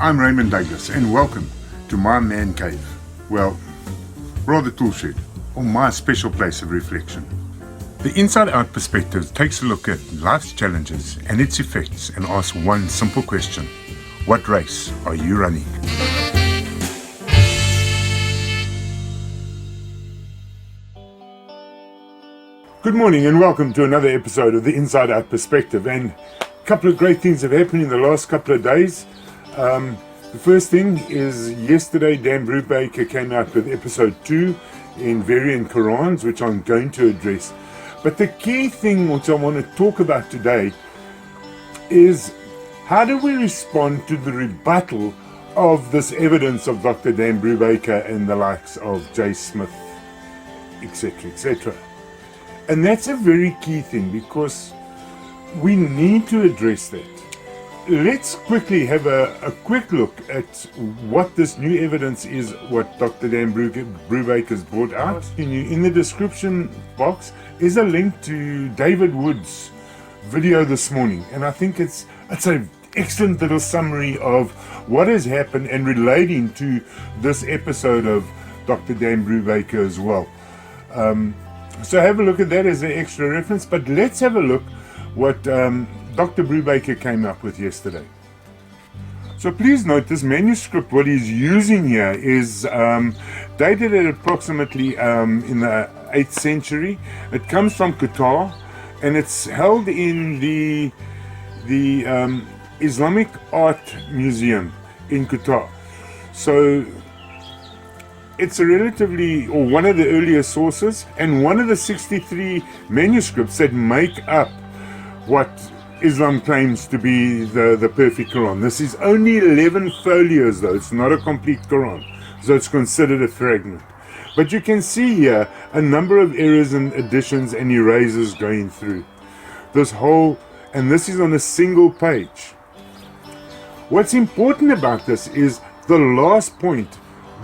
I'm Raymond Douglas, and welcome to my man cave. Well, rather toolshed, or my special place of reflection. The Inside Out Perspective takes a look at life's challenges and its effects and asks one simple question: what race are you running? Good morning and welcome to another episode of the Inside Out Perspective. And a couple of great things have happened in the last couple of days. The first thing is yesterday Dan Brubaker came out with episode 2 in Variant Qurans, which I'm going to address. But the key thing which I want to talk about today is how do we respond to the rebuttal of this evidence of Dr. Dan Brubaker and the likes of J. Smith, etc., etc. And that's a very key thing because we need to address that. Let's quickly have a quick look at what this new evidence is, what Dr. Dan Brubaker's brought out. In the description box is a link to David Wood's video this morning, and I think it's an excellent little summary of what has happened and relating to this episode of Dr. Dan Brubaker as well. So have a look at that as an extra reference, but let's have a look what Dr. Brubaker came up with yesterday. So please note this manuscript, what he's using here is dated at approximately in the 8th century. It comes from Qatar and it's held in the Islamic Art Museum in Qatar. So it's a relatively, or one of the earlier sources, and one of the 63 manuscripts that make up what Islam claims to be the perfect Quran. This is only 11 folios though, it's not a complete Quran, so it's considered a fragment. But you can see here a number of errors and additions and erasers going through this whole, and this is on a single page. What's important about this is the last point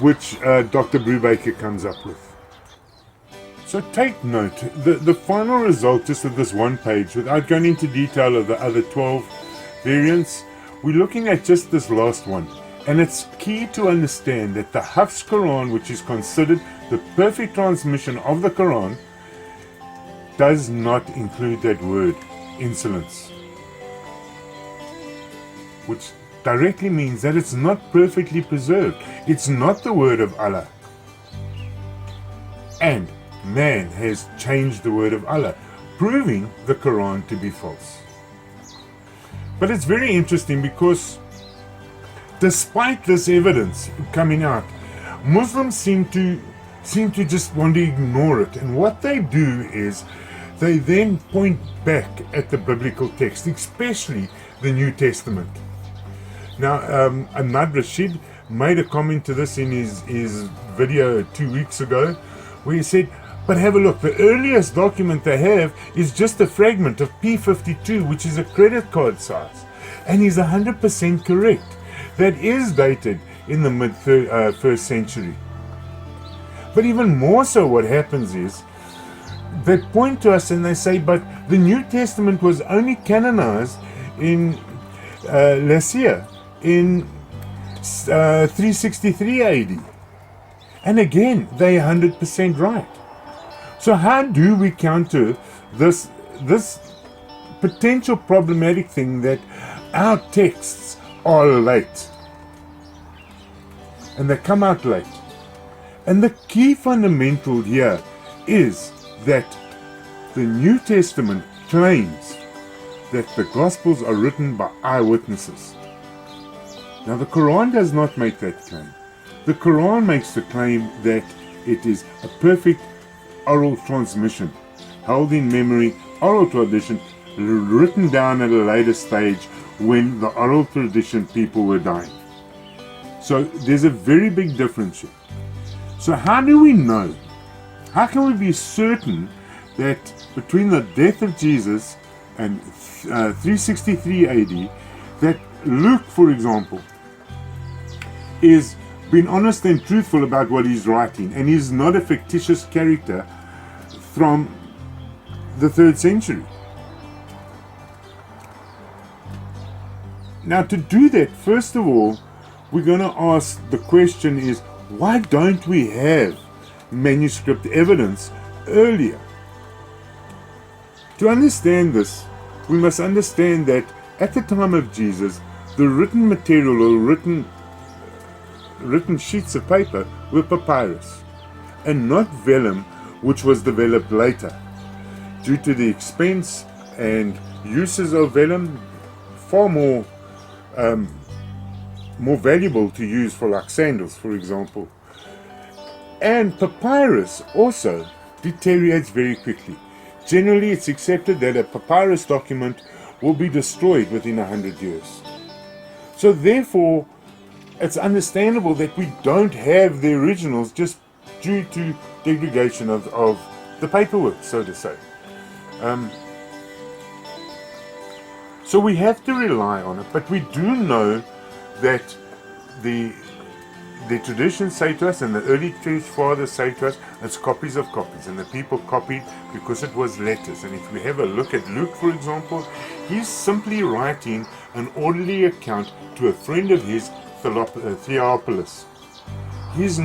which Dr. Brubaker comes up with. So take note, the final result just of this one page, without going into detail of the other 12 variants, we're looking at just this last one. And it's key to understand that the Hafs Quran, which is considered the perfect transmission of the Quran, does not include that word, insolence. Which directly means that it's not perfectly preserved. It's not the word of Allah. And man has changed the word of Allah, proving the Quran to be false. But it's very interesting because despite this evidence coming out, Muslims seem to just want to ignore it. And what they do is they then point back at the biblical text, especially the New Testament. Now, Ahmad Rashid made a comment to this in his video 2 weeks ago, where he said, but have a look, the earliest document they have is just a fragment of P52, which is a credit card size. And he's 100% correct. That is dated in the mid-1st century. But even more so what happens is, they point to us and they say, but the New Testament was only canonized in Lycia in 363 AD. And again, they're 100% right. So how do we counter this potential problematic thing that our texts are late? And they come out late. And the key fundamental here is that the New Testament claims that the Gospels are written by eyewitnesses. Now the Quran does not make that claim. The Quran makes the claim that it is a perfect oral transmission, held in memory, oral tradition, written down at a later stage when the oral tradition people were dying. So there's a very big difference here. So how do we know? How can we be certain that between the death of Jesus and 363 AD, that Luke, for example, is being honest and truthful about what he's writing, and he's not a fictitious character from the 3rd century? Now, to do that, first of all, we're going to ask, the question is, why don't we have manuscript evidence earlier? To understand this, we must understand that at the time of Jesus, the written material or written sheets of paper were papyrus, and not vellum, which was developed later. Due to the expense and uses of vellum, far more valuable to use for like sandals, for example. And papyrus also deteriorates very quickly. Generally, it's accepted that a papyrus document will be destroyed within 100 years. So therefore, it's understandable that we don't have the originals just due to degradation of the paperwork, so to say. So we have to rely on it, but we do know that the traditions say to us, and the early church fathers say to us, it's copies of copies, and the people copied because it was letters. And if we have a look at Luke, for example, he's simply writing an orderly account to a friend of his, Theophilus. His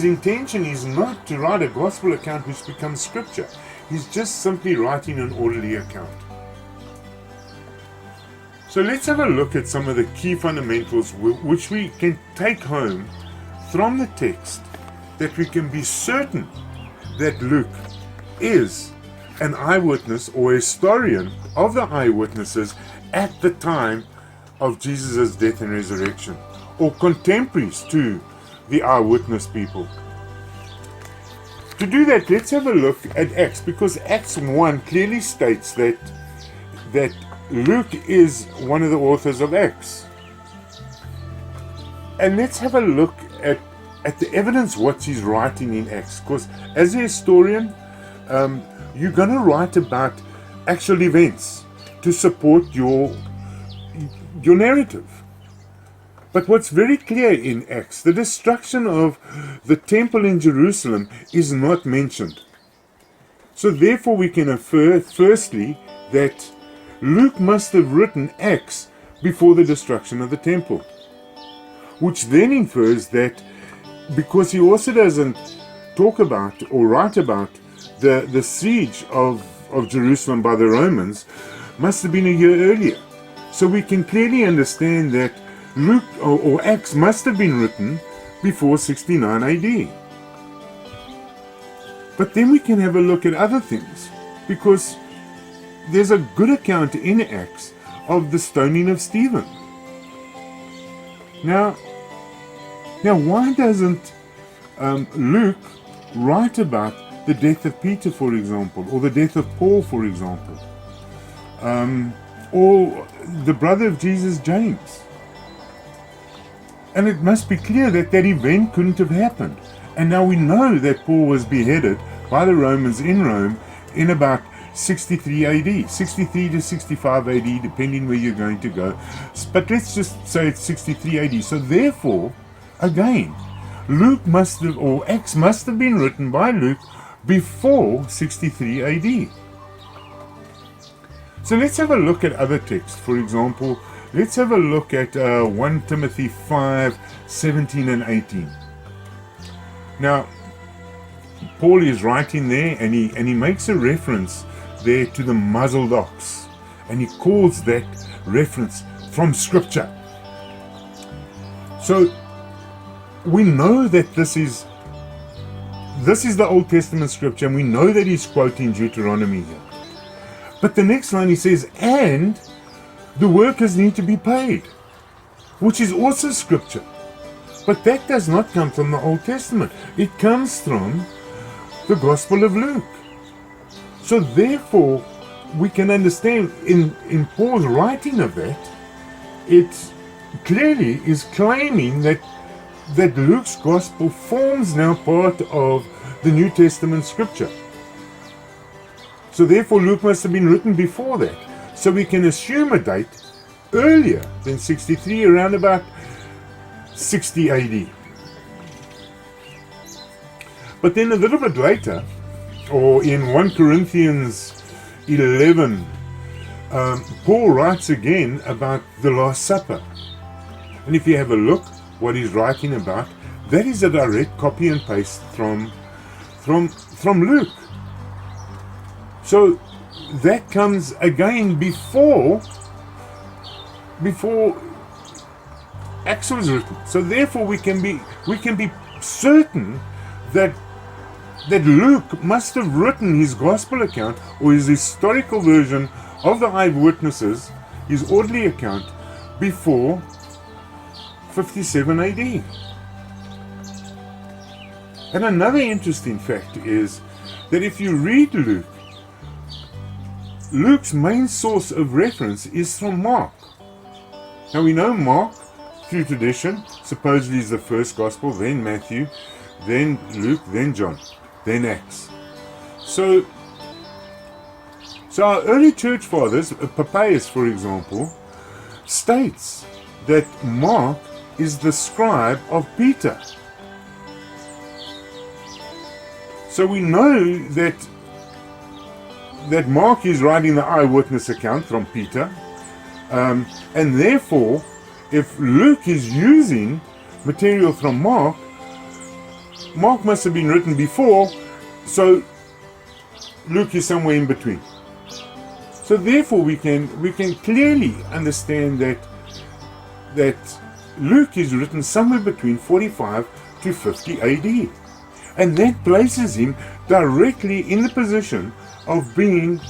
intention is not to write a gospel account which becomes scripture. He's just simply writing an orderly account. So let's have a look at some of the key fundamentals which we can take home from the text, that we can be certain that Luke is an eyewitness or historian of the eyewitnesses at the time of Jesus' death and resurrection, or contemporaries to the eyewitness people. To do that, let's have a look at Acts, because Acts 1 clearly states that Luke is one of the authors of Acts. And let's have a look at the evidence what he's writing in Acts, because as a historian, you're going to write about actual events to support your narrative. But what's very clear in Acts, the destruction of the temple in Jerusalem is not mentioned. So therefore we can infer, firstly, that Luke must have written Acts before the destruction of the temple, which then infers that because he also doesn't talk about or write about the siege of Jerusalem by the Romans, must have been a year earlier. So we can clearly understand that Luke or Acts must have been written before 69 AD. But then we can have a look at other things, because there's a good account in Acts of the stoning of Stephen. Now why doesn't Luke write about the death of Peter, for example, or the death of Paul, for example, or the brother of Jesus, James? And it must be clear that that event couldn't have happened. And now we know that Paul was beheaded by the Romans in Rome in about 63 AD, 63 to 65 AD, depending where you're going to go. But let's just say it's 63 AD. So therefore, again, Luke must have, or Acts must have been written by Luke before 63 AD. So let's have a look at other texts. For example, let's have a look at 1 Timothy 5, 17 and 18. Now, Paul is writing there, and he makes a reference there to the muzzled ox, and he calls that reference from Scripture. So we know that this is the Old Testament Scripture, and we know that he's quoting Deuteronomy here. But the next line he says, and the workers need to be paid, which is also Scripture. But that does not come from the Old Testament. It comes from the Gospel of Luke. So therefore, we can understand in Paul's writing of that, it clearly is claiming that Luke's Gospel forms now part of the New Testament Scripture. So therefore, Luke must have been written before that. So we can assume a date earlier than 63, around about 60 AD. But then a little bit later, or in 1 Corinthians 11, Paul writes again about the Last Supper. And if you have a look what he's writing about, that is a direct copy and paste from Luke. So that comes again before Acts was written. So therefore we can be certain that Luke must have written his gospel account or his historical version of the eyewitnesses, his orderly account, before 57 AD. And another interesting fact is that if you read Luke, Luke's main source of reference is from Mark. Now we know Mark, through tradition, supposedly is the first gospel, then Matthew, then Luke, then John, then Acts. So our early church fathers, Papias for example, states that Mark is the scribe of Peter. So we know that Mark is writing the eyewitness account from Peter, and therefore, if Luke is using material from Mark must have been written before, so Luke is somewhere in between. So therefore, we can clearly understand that Luke is written somewhere between 45 to 50 AD. And that places him directly in the position of being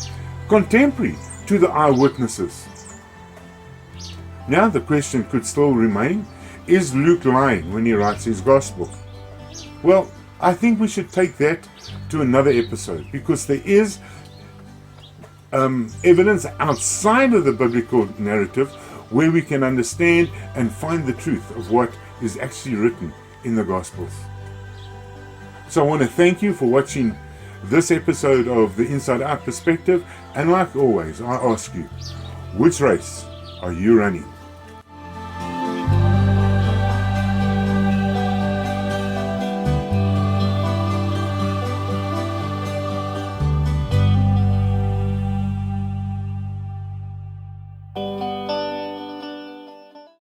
contemporary to the eyewitnesses. Now the question could still remain, is Luke lying when he writes his gospel? Well, I think we should take that to another episode, because there is evidence outside of the biblical narrative where we can understand and find the truth of what is actually written in the Gospels. So I want to thank you for watching this episode of the Inside Out Perspective, and like always, I ask you, which race are you running?